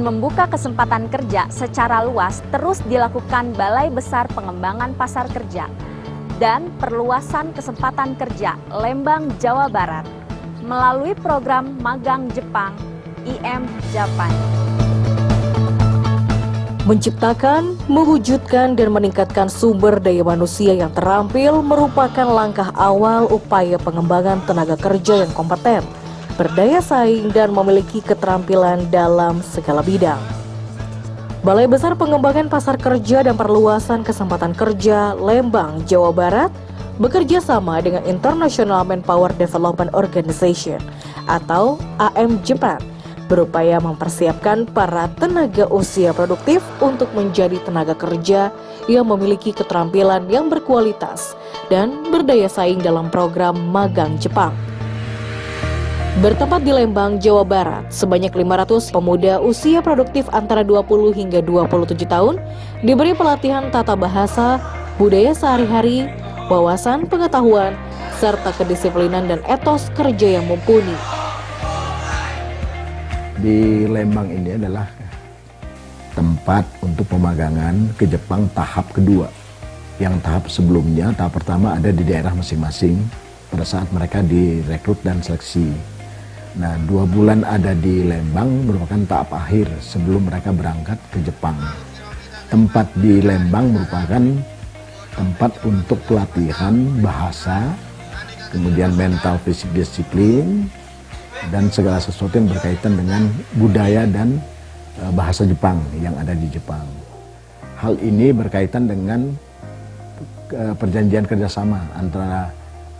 dan membuka kesempatan kerja secara luas terus dilakukan Balai Besar Pengembangan Pasar Kerja dan Perluasan Kesempatan Kerja Lembang, Jawa Barat melalui program Magang Jepang IM Japan. Menciptakan, mewujudkan, dan meningkatkan sumber daya manusia yang terampil merupakan langkah awal upaya pengembangan tenaga kerja yang kompeten, berdaya saing, dan memiliki keterampilan dalam segala bidang. Balai Besar Pengembangan Pasar Kerja dan Perluasan Kesempatan Kerja Lembang, Jawa Barat bekerja sama dengan International Manpower Development Organization atau AM Japan berupaya mempersiapkan para tenaga usia produktif untuk menjadi tenaga kerja yang memiliki keterampilan yang berkualitas dan berdaya saing dalam program Magang Jepang. Bertempat di Lembang, Jawa Barat, sebanyak 500 pemuda usia produktif antara 20 hingga 27 tahun diberi pelatihan tata bahasa, budaya sehari-hari, wawasan pengetahuan, serta kedisiplinan dan etos kerja yang mumpuni. Di Lembang ini adalah tempat untuk pemagangan ke Jepang tahap kedua. Yang tahap sebelumnya, tahap pertama ada di daerah masing-masing pada saat mereka direkrut dan seleksi. Nah, 2 bulan ada di Lembang merupakan tahap akhir sebelum mereka berangkat ke Jepang. Tempat di Lembang merupakan tempat untuk pelatihan bahasa, kemudian mental fisik disiplin, dan segala sesuatu yang berkaitan dengan budaya dan bahasa Jepang yang ada di Jepang. Hal ini berkaitan dengan perjanjian kerjasama antara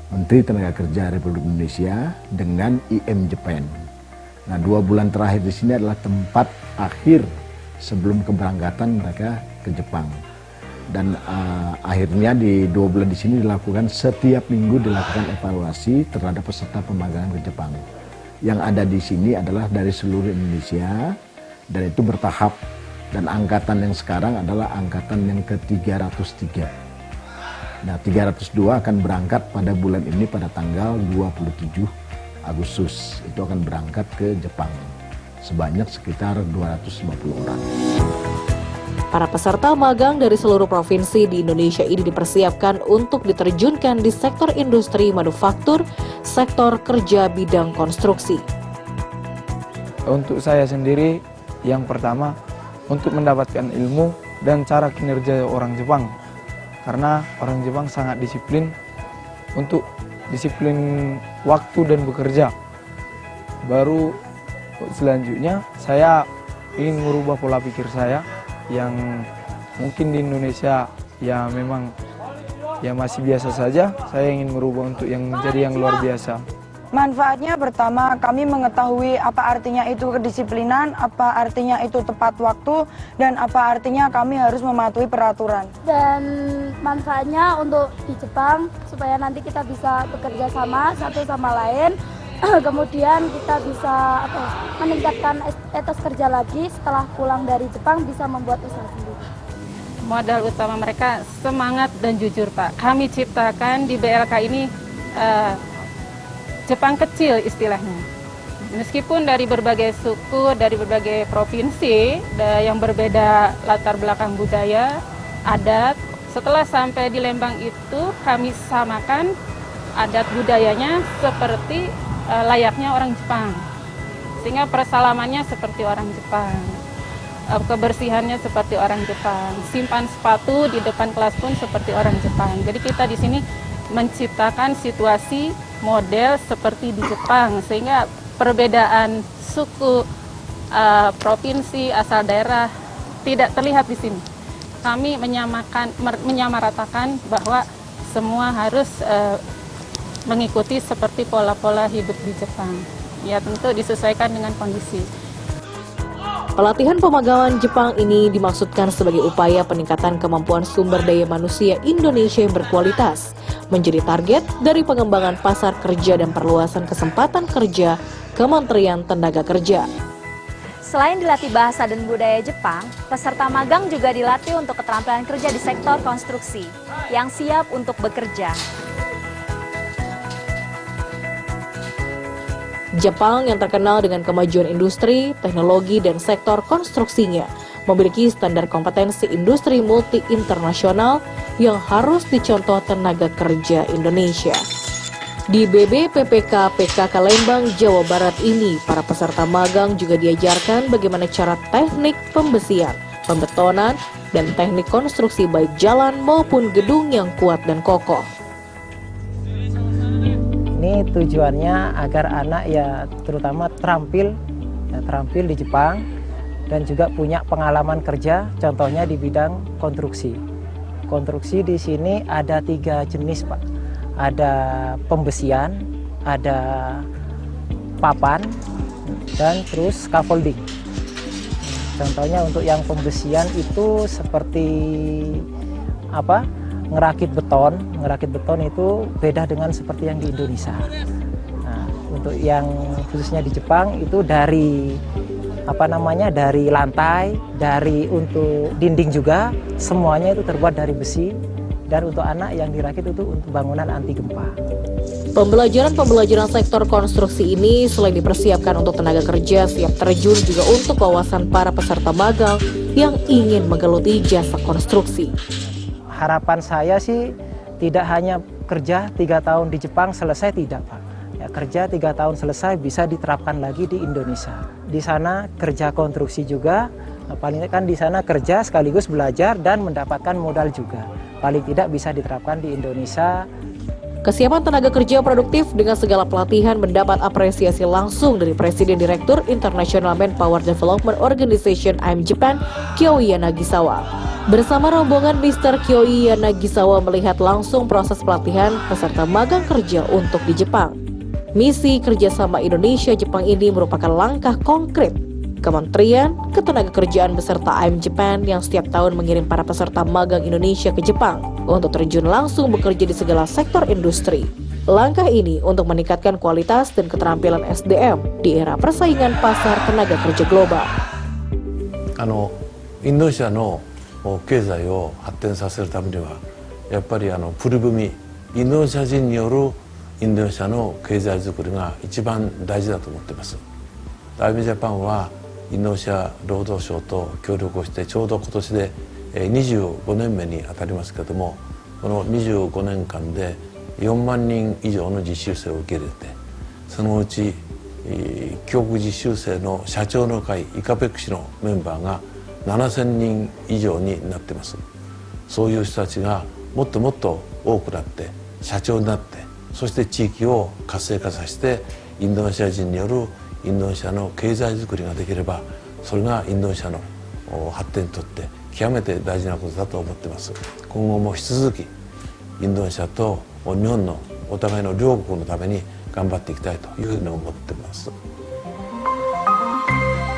Menteri Tenaga Kerja Republik Indonesia dengan IM Japan. Nah, 2 bulan terakhir di sini adalah tempat akhir sebelum keberangkatan mereka ke Jepang. Dan akhirnya di 2 bulan di sini dilakukan setiap minggu dilakukan evaluasi terhadap peserta pemagangan ke Jepang. Yang ada di sini adalah dari seluruh Indonesia dan itu bertahap, dan angkatan yang sekarang adalah angkatan yang ke-303. Nah, 302 akan berangkat pada bulan ini pada tanggal 27 Agustus. Itu akan berangkat ke Jepang sebanyak sekitar 250 orang. Para peserta magang dari seluruh provinsi di Indonesia ini dipersiapkan untuk diterjunkan di sektor industri manufaktur, sektor kerja bidang konstruksi. Untuk saya sendiri, yang pertama, untuk mendapatkan ilmu dan cara kinerja orang Jepang. Karena orang Jepang sangat disiplin untuk disiplin waktu dan bekerja. Baru selanjutnya, saya ingin merubah pola pikir saya yang mungkin di Indonesia ya memang ya masih biasa saja. Saya ingin merubah untuk yang menjadi yang luar biasa. Manfaatnya pertama, kami mengetahui apa artinya itu kedisiplinan, apa artinya itu tepat waktu, dan apa artinya kami harus mematuhi peraturan. Dan manfaatnya untuk di Jepang supaya nanti kita bisa bekerja sama satu sama lain. Kemudian kita bisa meningkatkan etos kerja lagi setelah pulang dari Jepang, bisa membuat usaha sendiri. Modal utama mereka semangat dan jujur, Pak. Kami ciptakan di BLK ini Jepang kecil istilahnya. Meskipun dari berbagai suku, dari berbagai provinsi yang berbeda latar belakang budaya, adat, setelah sampai di Lembang itu kami samakan adat budayanya seperti layaknya orang Jepang, sehingga persalamannya seperti orang Jepang, kebersihannya seperti orang Jepang, simpan sepatu di depan kelas pun seperti orang Jepang. Jadi kita di sini menciptakan situasi model seperti di Jepang, sehingga perbedaan suku, provinsi, asal daerah tidak terlihat di sini. Kami menyamaratakan bahwa semua harus mengikuti seperti pola-pola hidup di Jepang. Ya, tentu disesuaikan dengan kondisi. Pelatihan pemagangan Jepang ini dimaksudkan sebagai upaya peningkatan kemampuan sumber daya manusia Indonesia yang berkualitas, menjadi target dari pengembangan pasar kerja dan perluasan kesempatan kerja Kementerian Tenaga Kerja. Selain dilatih bahasa dan budaya Jepang, peserta magang juga dilatih untuk keterampilan kerja di sektor konstruksi yang siap untuk bekerja. Jepang yang terkenal dengan kemajuan industri, teknologi, dan sektor konstruksinya memiliki standar kompetensi industri multi internasional yang harus dicontoh tenaga kerja Indonesia. Di BBPPK PKK Lembang, Jawa Barat ini, para peserta magang juga diajarkan bagaimana cara teknik pembesian, pembetonan, dan teknik konstruksi baik jalan maupun gedung yang kuat dan kokoh. Ini tujuannya agar anak ya terutama terampil di Jepang dan juga punya pengalaman kerja, contohnya di bidang konstruksi. Konstruksi di sini ada 3 jenis, Pak. Ada pembesian, ada papan, dan terus scaffolding. Contohnya untuk yang pembesian itu seperti apa? Ngerakit beton itu beda dengan seperti yang di Indonesia. Nah, untuk yang khususnya di Jepang itu dari dari lantai, dari untuk dinding juga, semuanya itu terbuat dari besi. Dan untuk anak yang dirakit itu untuk bangunan anti gempa. Pembelajaran sektor konstruksi ini selain dipersiapkan untuk tenaga kerja siap terjun juga untuk wawasan para peserta magang yang ingin menggeluti jasa konstruksi. Harapan saya sih tidak hanya kerja 3 tahun di Jepang selesai, tidak, Pak. Ya, kerja 3 tahun selesai bisa diterapkan lagi di Indonesia. Di sana kerja konstruksi juga, paling kan di sana kerja sekaligus belajar dan mendapatkan modal juga. Paling tidak bisa diterapkan di Indonesia. Kesiapan tenaga kerja produktif dengan segala pelatihan mendapat apresiasi langsung dari Presiden Direktur International Manpower Development Organization IM Japan, Kyoichi Yanagisawa. Bersama rombongan Mr. Kyoichi Yanagisawa melihat langsung proses pelatihan peserta magang kerja untuk di Jepang. Misi kerjasama Indonesia-Jepang ini merupakan langkah konkret Kementerian Ketenagakerjaan beserta IM Japan yang setiap tahun mengirim para peserta magang Indonesia ke Jepang untuk terjun langsung bekerja di segala sektor industri. Langkah ini untuk meningkatkan kualitas dan keterampilan SDM di era persaingan pasar tenaga kerja global. インドネシアの経済を発展させるためにはやっぱりプルブミインドネシア人によるインドネシアの経済づくりが一番大事だと思っています。IMジャパンはインドネシア労働省と協力をしてちょうど今年で25年目に当たりますけれども、この25年間で4万人以上の実習生を受け入れて、そのうち教育実習生の社長の会イカペック市のメンバーが7000人以上になっています。そういう人たちがもっともっと多くなって社長になって、そして地域を活性化させてインドネシア人によるインドネシアの経済づくりができれば、それがインドネシアの発展にとって極めて大事なことだと思っています。今後も引き続きインドネシアと日本のお互いの両国のために頑張っていきたいというふうに思っています。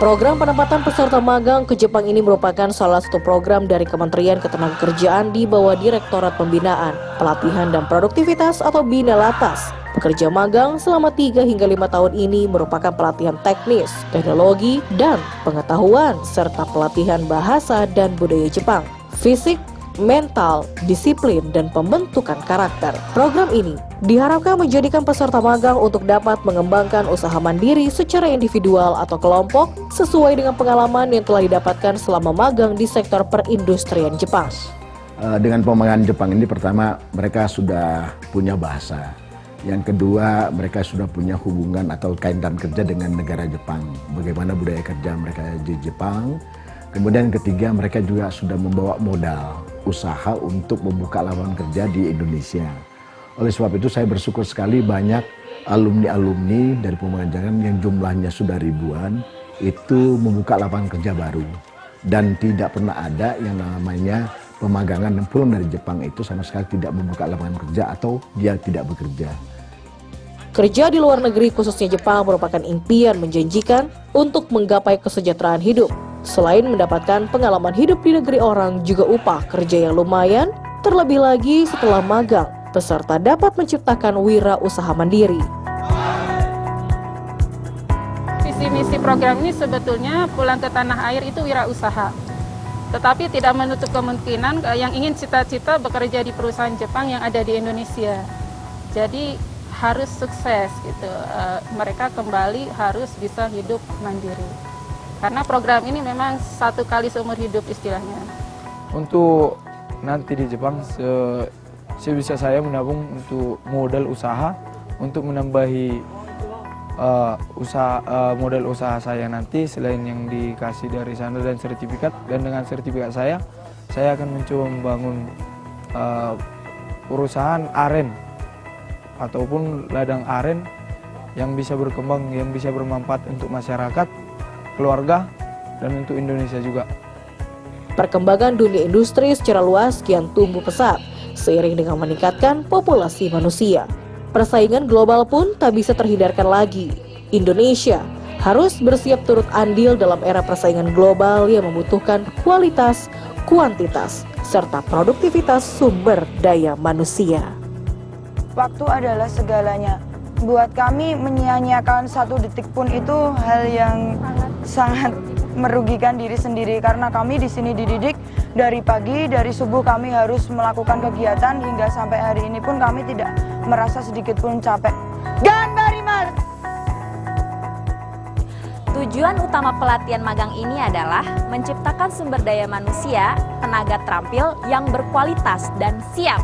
Program penempatan peserta magang ke Jepang ini merupakan salah satu program dari Kementerian Ketenagakerjaan di bawah Direktorat Pembinaan, Pelatihan dan Produktivitas atau Binalatas. Pekerja magang selama 3 hingga 5 tahun ini merupakan pelatihan teknis, teknologi, dan pengetahuan serta pelatihan bahasa dan budaya Jepang, fisik, mental, disiplin, dan pembentukan karakter. Program ini diharapkan menjadikan peserta magang untuk dapat mengembangkan usaha mandiri secara individual atau kelompok sesuai dengan pengalaman yang telah didapatkan selama magang di sektor perindustrian Jepang. Dengan pemagangan Jepang ini, pertama mereka sudah punya bahasa. Yang kedua, mereka sudah punya hubungan atau kaitan kerja dengan negara Jepang. Bagaimana budaya kerja mereka di Jepang. Kemudian ketiga, mereka juga sudah membawa modal usaha untuk membuka lapangan kerja di Indonesia. Oleh sebab itu saya bersyukur sekali banyak alumni-alumni dari pemagangan yang jumlahnya sudah ribuan itu membuka lapangan kerja baru. Dan tidak pernah ada yang namanya pemagangan yang pulang dari Jepang itu sama sekali tidak membuka lapangan kerja atau dia tidak bekerja. Kerja di luar negeri khususnya Jepang merupakan impian menjanjikan untuk menggapai kesejahteraan hidup. Selain mendapatkan pengalaman hidup di negeri orang, juga upah kerja yang lumayan. Terlebih lagi setelah magang, peserta dapat menciptakan wirausaha mandiri. Visi misi program ini sebetulnya pulang ke tanah air itu wirausaha. Tetapi tidak menutup kemungkinan yang ingin cita-cita bekerja di perusahaan Jepang yang ada di Indonesia. Jadi harus sukses gitu. Mereka kembali harus bisa hidup mandiri. Karena program ini memang 1 kali seumur hidup istilahnya. Untuk nanti di Jepang sebisa saya menabung untuk modal usaha untuk menambahi modal usaha saya nanti selain yang dikasih dari sana dan sertifikat, dan dengan sertifikat saya akan mencoba membangun perusahaan aren ataupun ladang aren yang bisa berkembang, yang bisa bermanfaat untuk masyarakat, keluarga, dan untuk Indonesia juga. Perkembangan dunia industri secara luas kian tumbuh pesat seiring dengan meningkatkan populasi manusia. Persaingan global pun tak bisa terhindarkan lagi. Indonesia harus bersiap turut andil dalam era persaingan global yang membutuhkan kualitas, kuantitas, serta produktivitas sumber daya manusia. Waktu adalah segalanya. Buat kami menyia-nyiakan 1 detik pun itu hal yang sangat merugikan diri sendiri, karena kami di sini dididik dari pagi, dari subuh kami harus melakukan kegiatan hingga sampai hari ini pun kami tidak merasa sedikit pun capek. Ganbarimasu! Tujuan utama pelatihan magang ini adalah menciptakan sumber daya manusia, tenaga terampil yang berkualitas dan siap